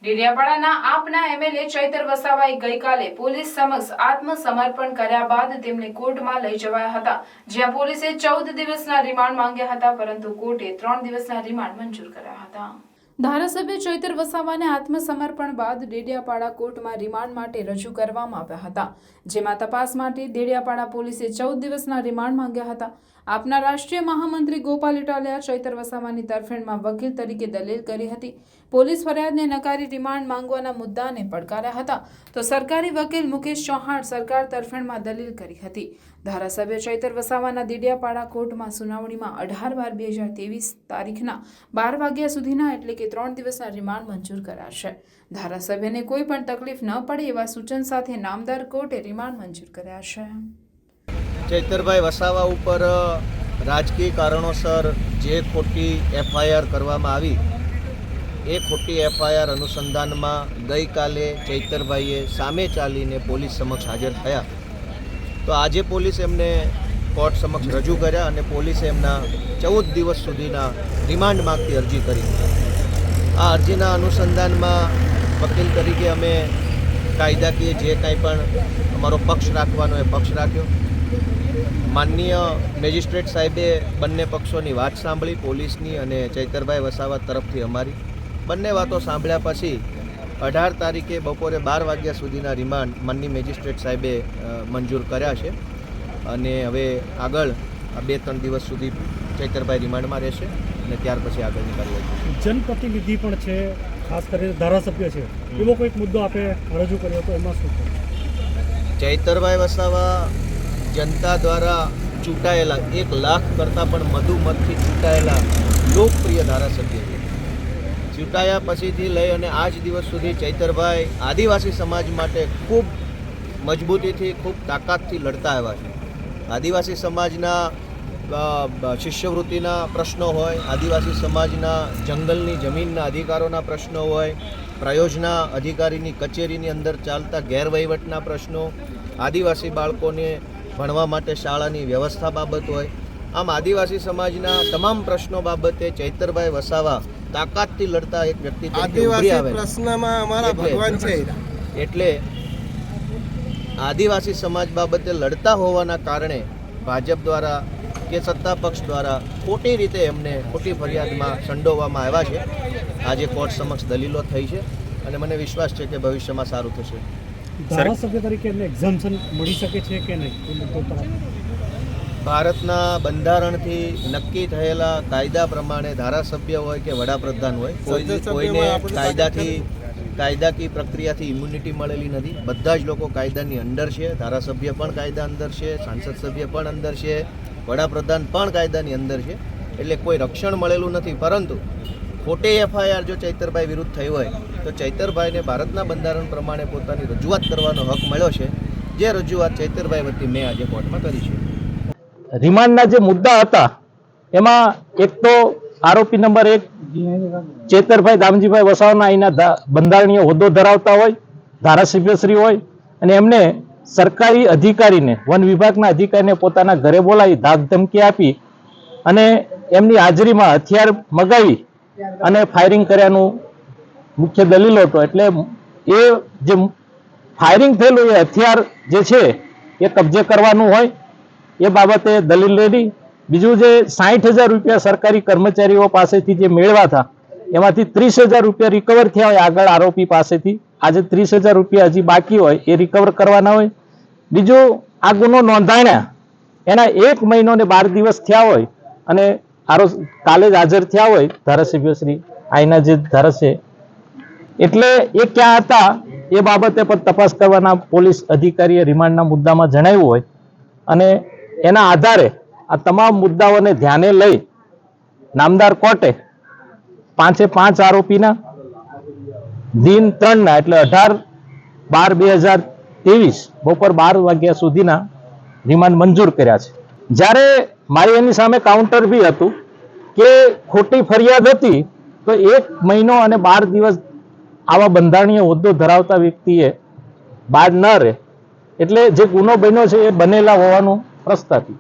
ડેડિયાપાડાના આપના એમએલએ ચૈતર વસાવાએ ગઈકાલે પોલીસ સમક્ષ આત્મસમર્પણ કર્યા બાદ તેમને કોર્ટમાં લઈ જવાયા હતા, જ્યાં પોલીસે 14 દિવસના રિમાન્ડ માંગ્યા હતા, પરંતુ કોર્ટે 3 દિવસના રિમાન્ડ મંજૂર કર્યા હતા। ધારાસભ્ય ચૈતર વસાવાને આત્મસમર્પણ બાદ ડેડિયાપાડા કોર્ટમાં રિમાન્ડ માટે રજૂ કરવામાં આવ્યા હતા, જેમાં તપાસ માટે ડેડિયાપાડા પોલીસે 14 દિવસના રિમાન્ડ માંગ્યા હતા। આપના રાષ્ટ્રીય મહામંત્રી ગોપાલ ઇટાલિયા ચૈતર વસાવાની તરફેણમાં વકીલ તરીકે દલીલ કરી હતી। પોલીસ ફરિયાદને નકારી રિમાન્ડ માંગવાના મુદ્દાને પડકાર્યા હતા, તો સરકારી વકીલ મુકેશ ચૌહાણ સરકાર તરફેણમાં દલીલ કરી હતી। ધારાસભ્ય ચૈતર વસાવાના ડેડિયાપાડા કોર્ટમાં સુનાવણીમાં 18/12/2023 તારીખના 12 વાગ્યા સુધીના એટલે કે 3 દિવસના રિમાન્ડ મંજૂર કરાશે। ધારાસભ્યને કોઈ પણ તકલીફ ન પડે એવા સૂચન સાથે નામદાર કોર્ટે રિમાન્ડ મંજૂર કર્યા છે। ચૈતરભાઈ વસાવા ઉપર રાજકીય કારણોસર જે ખોટી એફઆઈઆર કરવામાં આવી એ ખોટી એફઆઈઆર અનુસંધાનમાં ગઈકાલે ચૈતરભાઈએ સામે ચાલીને પોલીસ સમક્ષ હાજર થયા, તો આજે પોલીસ એમને કોર્ટ સમક્ષ રજૂ કર્યા અને પોલીસે એમના 14 દિવસ સુધીના રિમાન્ડ માંગતી અરજી કરી। આ અરજીના અનુસંધાનમાં વકીલ તરીકે અમે કાયદાકીય જે કાંઈ પણ અમારો પક્ષ રાખવાનો એ પક્ષ રાખ્યો। માનનીય મેજિસ્ટ્રેટ સાહેબે બંને પક્ષોની વાત સાંભળી, પોલીસની અને ચૈતરભાઈ વસાવા તરફથી અમારી બંને વાતો સાંભળ્યા પછી 18 તારીખે બપોરે 12 વાગ્યા સુધીના રિમાન્ડ માનનીય મેજિસ્ટ્રેટ સાહેબે મંજૂર કર્યા છે અને હવે આગળ 2-3 દિવસ સુધી ચૈતરભાઈ રિમાન્ડમાં રહેશે અને ત્યાર પછી આગળની કાર્યવાહી। જનપ્રતિનિધિ પણ છે, ખાસ કરીને ધારાસભ્ય છે, એવો કોઈક મુદ્દો આપે રજૂ કર્યો તો એમાં શું? ચૈતરભાઈ વસાવા જનતા દ્વારા ચૂંટાયેલા 1 લાખ કરતાં પણ વધુ મતથી ચૂંટાયેલા લોકપ્રિય ધારાસભ્ય છે। ચૂંટાયા પછીથી લઈ અને આજ દિવસ સુધી ચૈતરભાઈ આદિવાસી સમાજ માટે ખૂબ મજબૂતીથી, ખૂબ તાકાતથી લડતા આવ્યા છે। આદિવાસી સમાજના શિષ્યવૃત્તિના પ્રશ્નો હોય, આદિવાસી સમાજના જંગલની જમીનના અધિકારોના પ્રશ્નો હોય, પ્રયોજના અધિકારીની કચેરીની અંદર ચાલતા ગેરવહીવટના પ્રશ્નો, આદિવાસી બાળકોને ભણવા માટે શાળાની વ્યવસ્થા બાબત હોય, આમ આદિવાસી સમાજના તમામ પ્રશ્નો બાબતે ચૈતરભાઈ વસાવા તાકાતથી લડતા એક વ્યક્તિ તરીકે ઉભરી આવે પ્રશ્નમાં અમારા ભગવાન છે। એટલે આદિવાસી સમાજ બાબતે લડતા હોવાના કારણે ભાજપ દ્વારા કે સત્તા પક્ષ દ્વારા ખોટી રીતે એમને ખોટી ફરિયાદમાં સંડોવવામાં આવ્યા છે। આજે કોર્ટ સમક્ષ દલીલો થઈ છે અને મને વિશ્વાસ છે કે ભવિષ્યમાં સારું થશે। ધારાસભ્ય તરીકે એમને એક્ઝામ્પશન મળી શકે છે કે નહીં? ભારતના બંધારણથી નક્કી થયેલા કાયદા પ્રમાણે ધારાસભ્ય હોય કે વડાપ્રધાન હોય, કોઈને કાયદાકીય પ્રક્રિયાથી ઇમ્યુનિટી મળેલી નથી। બધા જ લોકો કાયદાની અંદર છે। ધારાસભ્ય પણ કાયદા અંદર છે, સાંસદ સભ્ય પણ અંદર છે, વડાપ્રધાન પણ કાયદાની અંદર છે, એટલે કોઈ રક્ષણ મળેલું નથી। પરંતુ ખોટી એફઆઈઆર જો ચૈતરભાઈ વિરુદ્ધ થઈ હોય તો ચૈતરભાઈને ભારતના બંધારણ પ્રમાણે પોતાની રજૂઆત કરવાનો હક મળ્યો છે, જે રજૂઆત ચૈતરભાઈ વતી મેં આજે કોર્ટમાં કરી છે। રિમાન્ડના જે મુદ્દા હતા એમાં એક તો આરોપી નંબર 1 ચૈતરભાઈ દામજીભાઈ વસાવાના અહીંના બંધારણીય હોદ્દો ધરાવતા હોય, ધારાસભ્યશ્રી હોય અને એમને સરકારી અધિકારીને, વન વિભાગના અધિકારીને પોતાના ઘરે બોલાવી ધાક ધમકી આપી અને એમની હાજરીમાં હથિયાર મગાવી અને ફાયરિંગ કર્યાનું મુખ્ય દલીલ હતો। એટલે એ જે ફાયરિંગ થયેલું એ હથિયાર જે છે એ કબજે કરવાનું હોય એ બાબતે દલીલ રેડી। બીજું જે 60,000 રૂપિયા સરકારી કર્મચારીઓ પાસેથી જે મેળવ્યા હતા એમાંથી 30,000 રૂપિયા રિકવર થયા હોય આગળ આરોપી પાસેથી, આજે 30,000 રૂપિયા હજી બાકી હોય એ રિકવર કરવાના હોય। બીજું આ ગુનો નોંધાણ્યા એના 1 મહિનો ને 12 દિવસ થયા હોય અને કાલે જ હાજર થયા હોય ધારાસભ્યશ્રી અહીંના જે ધારાસભ્ય, એટલે એ ક્યાં હતા એ બાબતે પણ તપાસ કરવાના પોલીસ અધિકારીએ રિમાન્ડના મુદ્દામાં જણાવ્યું હોય અને એના આધારે આ તમામ મુદ્દાઓને ધ્યાને લઈ નામદાર કોર્ટે 5 આરોપીના દિન 3ના એટલે 18/12/2023 બપોર 12 વાગ્યા સુધીના રિમાન્ડ મંજૂર કર્યા છે। જ્યારે મારી એની સામે કાઉન્ટર બી હતું કે ખોટી ફરિયાદ હતી તો 1 મહિનો અને 12 દિવસ આવા બંધારણીય હોદ્દો ધરાવતા વ્યક્તિએ બહાર ન રહે, એટલે જે ગુનો બન્યો છે એ બનેલા હોવાનું પ્રસ્તાપિત।